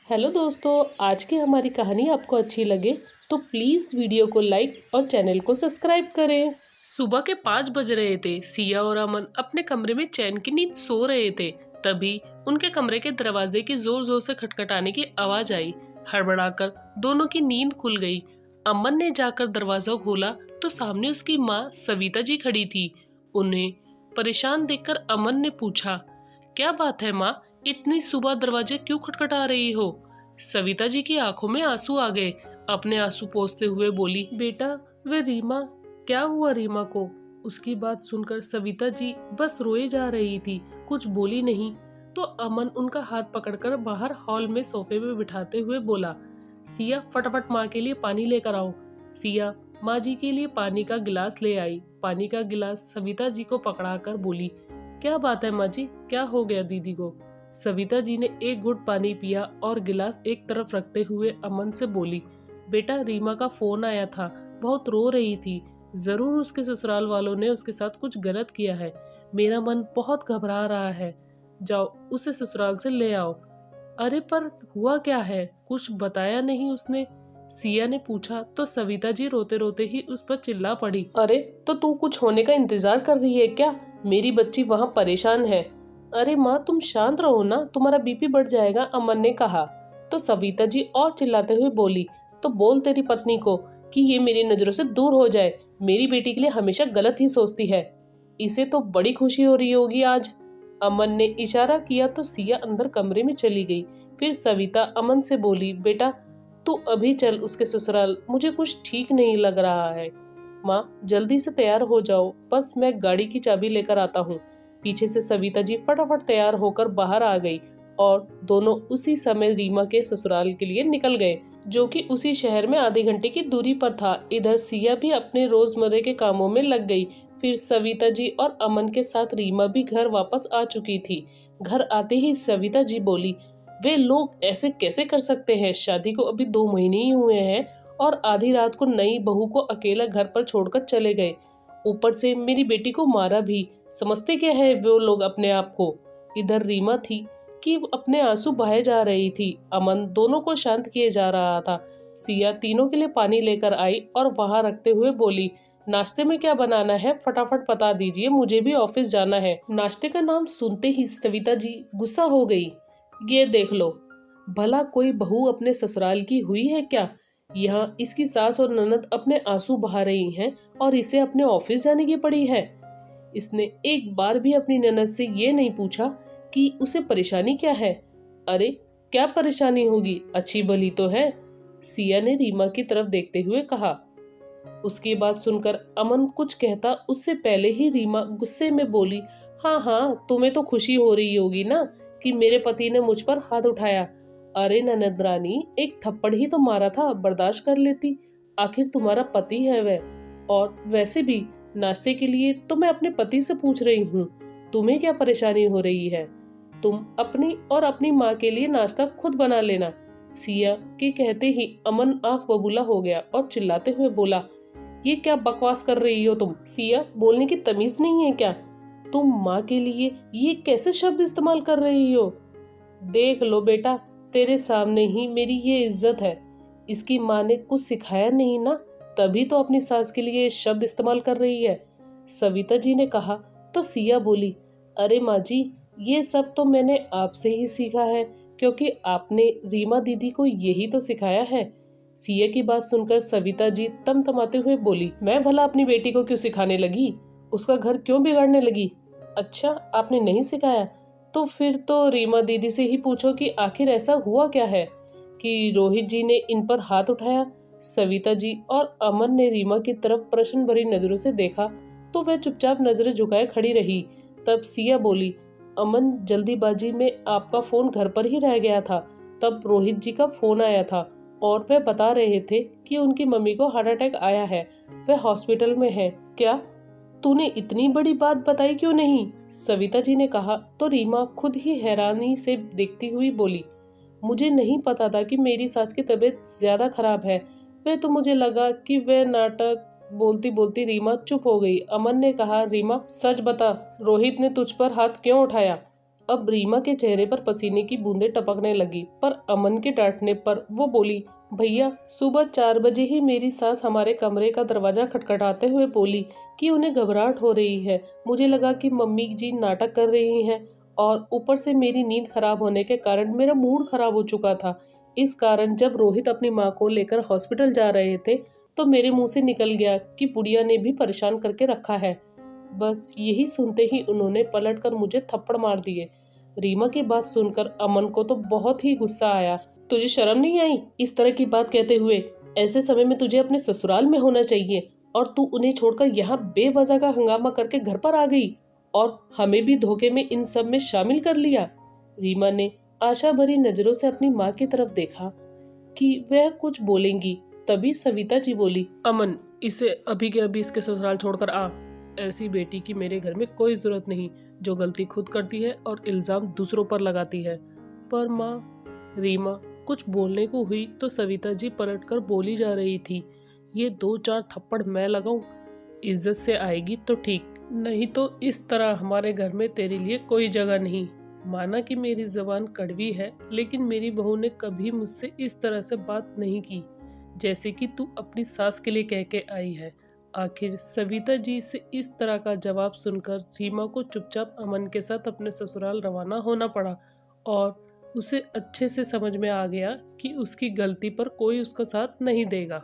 Hello दोस्तों, आज की हमारी कहानी आपको अच्छी लगे तो प्लीज़ वीडियो को लाइक और चैनल को सब्सक्राइब करें। सुबह के 5 बज रहे थे। सिया और अमन अपने कमरे में चैन की नींद सो रहे थे। तभी उनके कमरे के दरवाजे की जोर जोर से खटखटाने की आवाज आई। हड़बड़ाकर दोनों की नींद खुल गई। अमन ने जाकर दरवाजा खोला तो सामने उसकी माँ सविता जी खड़ी थी। उन्हें परेशान देखकर अमन ने पूछा, क्या बात है माँ, इतनी सुबह दरवाजे क्यों खटखटा रही हो? सविता जी की आंखों में आंसू आ गए। अपने आंसू पोंछते हुए बोली, बेटा वे रीमा, क्या हुआ रीमा को? उसकी बात सुनकर सविता जी बस रोए जा रही थी, कुछ बोली नहीं। तो अमन उनका हाथ पकड़कर बाहर हॉल में सोफे पे बिठाते हुए बोला, सिया फटाफट माँ के लिए पानी लेकर आओ। सिया माँ जी के लिए पानी का गिलास ले आई। पानी का गिलास सविता जी को पकड़ाकर बोली, क्या बात है माँ जी, क्या हो गया दीदी को? सविता जी ने एक घुट पानी पिया और गिलास एक तरफ रखते हुए अमन से बोली, बेटा रीमा का फोन आया था, बहुत रो रही थी। जरूर उसके ससुराल वालों ने उसके साथ कुछ गलत किया है। मेरा मन बहुत घबरा रहा है, जाओ उसे ससुराल से ले आओ। अरे पर हुआ क्या है, कुछ बताया नहीं उसने? सिया ने पूछा तो सविता जी रोते रोते ही उस पर चिल्ला पड़ी, अरे तो तू कुछ होने का इंतजार कर रही है क्या? मेरी बच्ची वहाँ परेशान है। अरे माँ तुम शांत रहो ना, तुम्हारा बीपी बढ़ जाएगा, अमन ने कहा। तो सविता जी और चिल्लाते हुए बोली, तो बोल तेरी पत्नी को कि ये मेरी नजरों से दूर हो जाए। मेरी बेटी के लिए हमेशा गलत ही सोचती है। इसे तो बड़ी खुशी हो रही होगी आज। अमन ने इशारा किया तो सिया अंदर कमरे में चली गई। फिर सविता अमन से बोली, बेटा तू अभी चल उसके ससुराल, मुझे कुछ ठीक नहीं लग रहा है। माँ जल्दी से तैयार हो जाओ, बस मैं गाड़ी की चाबी लेकर आता हूँ। पीछे से सविता जी फटाफट तैयार होकर बाहर आ गई और दोनों उसी समय रीमा के ससुराल के लिए निकल गए, जो कि उसी शहर में आधे घंटे की दूरी पर था। इधर सिया भी अपने रोजमर्रे के कामों में लग गई। फिर सविता जी और अमन के साथ रीमा भी घर वापस आ चुकी थी। घर आते ही सविता जी बोली, वे लोग ऐसे कैसे कर सकते हैं? शादी को अभी 2 महीने ही हुए हैं और आधी रात को नई बहू को अकेला घर पर छोड़कर चले गए। ऊपर से मेरी बेटी को मारा भी। समझते क्या है वो लोग अपने आप को? इधर रीमा थी कि अपने आंसू बहाए जा रही थी। अमन दोनों को शांत किए जा रहा था। सिया तीनों के लिए पानी लेकर आई और वहां रखते हुए बोली, नाश्ते में क्या बनाना है फटाफट बता दीजिए, मुझे भी ऑफिस जाना है। नाश्ते का नाम सुनते ही सविता जी गुस्सा हो गई। ये देख लो, भला कोई बहू अपने ससुराल की हुई है क्या? यहाँ इसकी सास और ननद अपने आंसू बहा रही हैं और इसे अपने ऑफिस जाने की पड़ी है। इसने एक बार भी अपनी ननद से ये नहीं पूछा कि उसे परेशानी क्या है। अरे क्या परेशानी होगी, अच्छी भली तो है, सिया ने रीमा की तरफ देखते हुए कहा। उसकी बात सुनकर अमन कुछ कहता उससे पहले ही रीमा गुस्से में बोली, हाँ हाँ तुम्हें तो खुशी हो रही होगी ना कि मेरे पति ने मुझ पर हाथ उठाया। अरे ननद रानी, एक थप्पड़ ही तो मारा था, बर्दाश्त कर लेती, आखिर तुम्हारा पति है वह। और वैसे भी नाश्ते के लिए तो मैं अपने पति से पूछ रही हूँ, तुम्हें क्या परेशानी हो रही है? तुम अपनी और अपनी माँ के लिए नाश्ता खुद बना लेना। सिया के कहते ही अमन आंख बबूला हो गया और चिल्लाते हुए बोला, ये क्या बकवास कर रही हो तुम? सिया बोलने की तमीज नहीं है क्या? तुम माँ के लिए ये कैसे शब्द इस्तेमाल कर रही हो? देख लो बेटा, तेरे सामने ही मेरी ये इज्जत है। इसकी माँ ने कुछ सिखाया नहीं ना, तभी तो अपनी सास के लिए शब्द इस्तेमाल कर रही है, सविता जी ने कहा। तो सिया बोली, अरे माँ जी, ये सब तो मैंने आपसे ही सीखा है, क्योंकि आपने रीमा दीदी को यही तो सिखाया है। सिया की बात सुनकर सविता जी तमतमाते हुए बोली, मैं भला अपनी बेटी को क्यों सिखाने लगी? उसका घर क्यों बिगाड़ने लगी? अच्छा आपने नहीं सिखाया, तो फिर तो रीमा दीदी से ही पूछो कि आखिर ऐसा हुआ क्या है कि रोहित जी ने इन पर हाथ उठाया। सविता जी और अमन ने रीमा की तरफ प्रश्न भरी नजरों से देखा तो वह चुपचाप नजरें झुकाए खड़ी रही। तब सिया बोली, अमन जल्दीबाजी में आपका फोन घर पर ही रह गया था, तब रोहित जी का फोन आया था और वह बता रहे थे कि उनकी मम्मी को हार्ट अटैक आया है, वह हॉस्पिटल में है। क्या तूने इतनी बड़ी बात बताई क्यों नहीं? सविता जी ने कहा। तो रीमा खुद ही हैरानी से देखती हुई बोली, मुझे नहीं पता था कि मेरी सास की तबीयत ज्यादा खराब है, वह तो मुझे लगा कि वह नाटक। बोलती बोलती रीमा चुप हो गई। अमन ने कहा, रीमा सच बता, रोहित ने तुझ पर हाथ क्यों उठाया? अब रीमा के चेहरे पर पसीने की बूंदें टपकने लगी, पर अमन के डांटने पर वो बोली, भैया सुबह 4 बजे ही मेरी सास हमारे कमरे का दरवाजा खटखटाते हुए बोली कि उन्हें घबराहट हो रही है। मुझे लगा कि मम्मी जी नाटक कर रही हैं और ऊपर से मेरी नींद खराब होने के कारण मेरा मूड खराब हो चुका था। इस कारण जब रोहित अपनी माँ को लेकर हॉस्पिटल जा रहे थे तो मेरे मुंह से निकल गया कि बुढ़िया ने भी परेशान करके रखा है। बस यही सुनते ही उन्होंने पलटकर मुझे थप्पड़ मार दिए। रीमा की बात सुनकर अमन को तो बहुत ही गुस्सा आया। तुझे शर्म नहीं आई इस तरह की बात कहते हुए? ऐसे समय में तुझे अपने ससुराल में होना चाहिए और तू उन्हें छोड़कर यहाँ बेवजह का हंगामा करके घर पर आ गई और हमें भी धोखे में इन सब में शामिल कर लिया। रीमा ने आशा भरी नजरों से अपनी माँ की तरफ देखा कि वह कुछ बोलेंगी, तभी सविता जी बोली, अमन इसे अभी के अभी इसके ससुराल छोड़कर आ। ऐसी बेटी की मेरे घर में कोई जरूरत नहीं जो गलती खुद करती है और इल्जाम दूसरों पर लगाती है। पर माँ, रीमा कुछ बोलने को हुई तो सविता जी पलटकर बोली जा रही थी, ये 2-4 थप्पड़ मैं लगाऊं, इज्जत से आएगी तो ठीक, नहीं तो इस तरह हमारे घर में तेरे लिए कोई जगह नहीं। माना कि मेरी जबान कड़वी है, लेकिन मेरी बहू ने कभी मुझसे इस तरह से बात नहीं की जैसे कि तू अपनी सास के लिए कह के आई है। आखिर सविता जी से इस तरह का जवाब सुनकर रीमा को चुपचाप अमन के साथ अपने ससुराल रवाना होना पड़ा और उसे अच्छे से समझ में आ गया कि उसकी गलती पर कोई उसका साथ नहीं देगा।